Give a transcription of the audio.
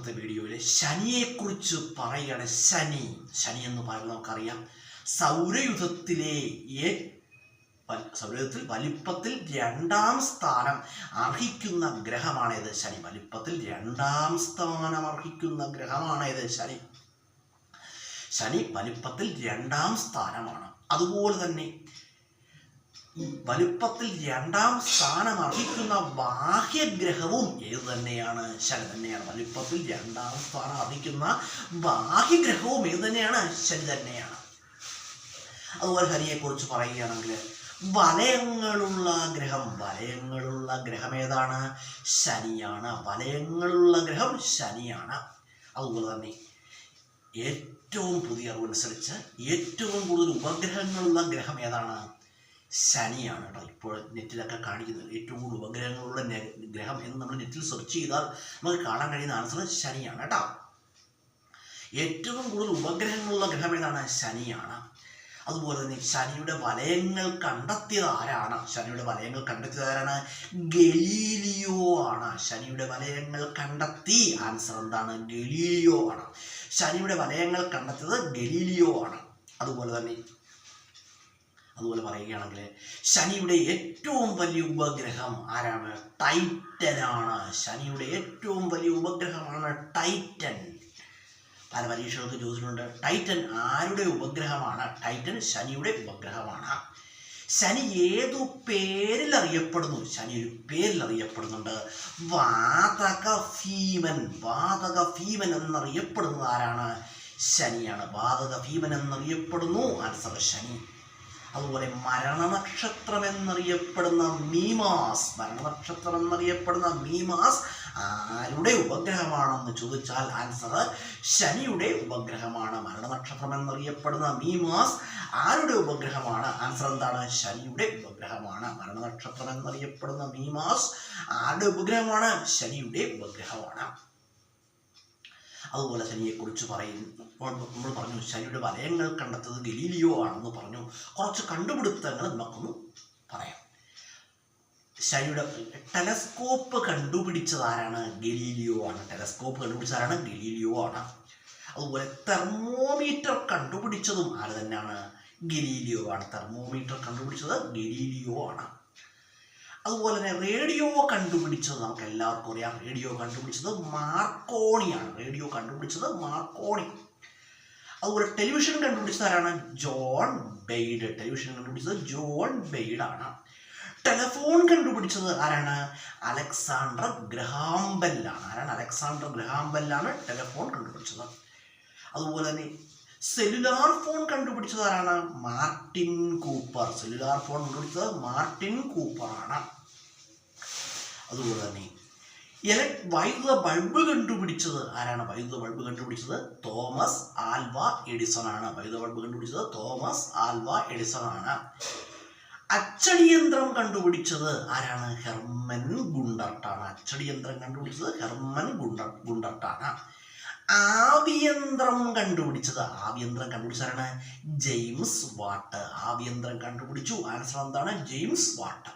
ഇന്നത്തെ വീഡിയോയിൽ ശനിയെക്കുറിച്ച് പറയുകയാണ്. ശനി എന്ന് പറയുമ്പോൾ നമുക്കറിയാം സൗരയൂഥത്തിൽ വലിപ്പത്തിൽ 2ാം സ്ഥാനം അർഹിക്കുന്ന ഗ്രഹമാണേത്? ശനി. വലിപ്പത്തിൽ 2ാം സ്ഥാനം അർഹിക്കുന്ന ഗ്രഹമാണേത്? ശനി വലിപ്പത്തിൽ 2ാം സ്ഥാനമാണ്. അതുപോലെ തന്നെ വലിപ്പത്തിൽ 2ാം സ്ഥാനം അർഹിക്കുന്ന ബാഹ്യഗ്രഹവും ഏത് തന്നെയാണ്? ശനി തന്നെയാണ്. വലിപ്പത്തിൽ 2ാം സ്ഥാനം അർഹിക്കുന്ന ബാഹ്യഗ്രഹവും ഏത് തന്നെയാണ്? ശനി തന്നെയാണ്. അതുപോലെ ശനിയെക്കുറിച്ച് പറയുകയാണെങ്കിൽ വലയങ്ങളുള്ള ഗ്രഹം ഏതാണ്? ശനിയാണ്. വലയങ്ങളുള്ള ഗ്രഹം ശനിയാണ്. അതുപോലെ തന്നെ ഏറ്റവും പുതിയ അറിവനുസരിച്ച് ഏറ്റവും കൂടുതൽ ഉപഗ്രഹങ്ങളുള്ള ഗ്രഹം ഏതാണ്? ശനിയാണ് കേട്ടോ. ഇപ്പോൾ നെറ്റിലൊക്കെ കാണിക്കുന്നത് ഏറ്റവും കൂടുതൽ ഉപഗ്രഹങ്ങളുള്ള ഗ്രഹം എന്ന് നമ്മൾ നെറ്റിൽ സെർച്ച് ചെയ്താൽ നമുക്ക് കാണാൻ കഴിയുന്ന ആൻസർ ശനിയാണ് കേട്ടോ. ഏറ്റവും കൂടുതൽ ഉപഗ്രഹങ്ങളുള്ള ഗ്രഹം ഏതാണ്? ശനിയാണ്. അതുപോലെ തന്നെ ശനിയുടെ വലയങ്ങൾ കണ്ടെത്തിയത് ആരാണ്? ഗലീലിയോ ആണ്. ശനിയുടെ വലയങ്ങൾ കണ്ടെത്തി. ആൻസർ എന്താണ്? ഗലീലിയോ ആണ്. ശനിയുടെ വലയങ്ങൾ കണ്ടെത്തിയത് ഗലീലിയോ ആണ്. അതുപോലെ പറയുകയാണെങ്കിൽ ശനിയുടെ ഏറ്റവും വലിയ ഉപഗ്രഹം ആരാണ്? ടൈറ്റനാണ്. ശനിയുടെ ഏറ്റവും വലിയ ഉപഗ്രഹമാണ് ടൈറ്റൻ. പല പരീക്ഷകൾക്ക് ചോദിച്ചിട്ടുണ്ട്, ടൈറ്റൻ ആരുടെ ഉപഗ്രഹമാണ്? ടൈറ്റൻ ശനിയുടെ ഉപഗ്രഹമാണ്. ശനി ഏതു പേരിൽ അറിയപ്പെടുന്നു? ശനി ഒരു പേരിൽ അറിയപ്പെടുന്നുണ്ട്. വാതക ഭീമൻ എന്നറിയപ്പെടുന്നത് ആരാണ്? ശനിയാണ്. വാതക ഭീമൻ എന്നറിയപ്പെടുന്നു. ആൻസർ ശനി. അതുപോലെ മരണനക്ഷത്രം എന്നറിയപ്പെടുന്ന മീമാസ് ആരുടെ ഉപഗ്രഹമാണെന്ന് ചോദിച്ചാൽ ആൻസർ ശനിയുടെ ഉപഗ്രഹമാണ്. മരണനക്ഷത്രം എന്നറിയപ്പെടുന്ന മീമാസ് ആരുടെ ഉപഗ്രഹമാണ്? ആൻസർ എന്താണ്? ശനിയുടെ ഉപഗ്രഹമാണ്. മരണനക്ഷത്രം എന്നറിയപ്പെടുന്ന മീമാസ് ആരുടെ ഉപഗ്രഹമാണ്? ശനിയുടെ ഉപഗ്രഹമാണ്. അതുപോലെ ശനിയെക്കുറിച്ച് നമ്മൾ പറഞ്ഞു ശനിയുടെ വലയങ്ങൾ കണ്ടെത്തുന്നത് ഗലീലിയോ ആണെന്ന് പറഞ്ഞു. കുറച്ച് കണ്ടുപിടുത്തങ്ങൾ നമുക്കൊന്ന് പറയാം. ശനിയുടെ ടെലസ്കോപ്പ് കണ്ടുപിടിച്ചത് ആരാണ്? ഗലീലിയോ ആണ്. അതുപോലെ തെർമോമീറ്റർ കണ്ടുപിടിച്ചതും ആര് തന്നെയാണ്? ഗലീലിയോ ആണ്. അതുപോലെ തന്നെ റേഡിയോ കണ്ടുപിടിച്ചത് നമുക്ക് എല്ലാവർക്കും അറിയാം. റേഡിയോ കണ്ടുപിടിച്ചത് മാർക്കോണിയാണ്. അതുപോലെ ടെലിവിഷൻ കണ്ടുപിടിച്ചത് ആരാണ്? ജോൺ ബെയ്ഡ് ആണ്. ടെലഫോൺ കണ്ടുപിടിച്ചത് ആരാണ്? അലക്സാണ്ടർ ഗ്രഹാം ബെല്ലാണ് ടെലഫോൺ കണ്ടുപിടിച്ചത്. അതുപോലെ തന്നെ സെല്ലുലാർ ഫോൺ കണ്ടുപിടിച്ചത് ആരാണ്? മാർട്ടിൻ കൂപ്പർ ആണ്. അതുപോലെ തന്നെ വൈദ്യുത ബൾബ് കണ്ടുപിടിച്ചത് ആരാണ്? തോമസ് ആൽവ എഡിസൺ ആണ്. അച്ചടിയന്ത്രം കണ്ടുപിടിച്ചത് ആരാണ്? ഹെർമൻ ഗുണ്ടർട്ടാണ്. ആവിയന്ത്രം കണ്ടുപിടിച്ചത് ആരാണ്? James Watt. ആൻസർ എന്താണ്? James Watt.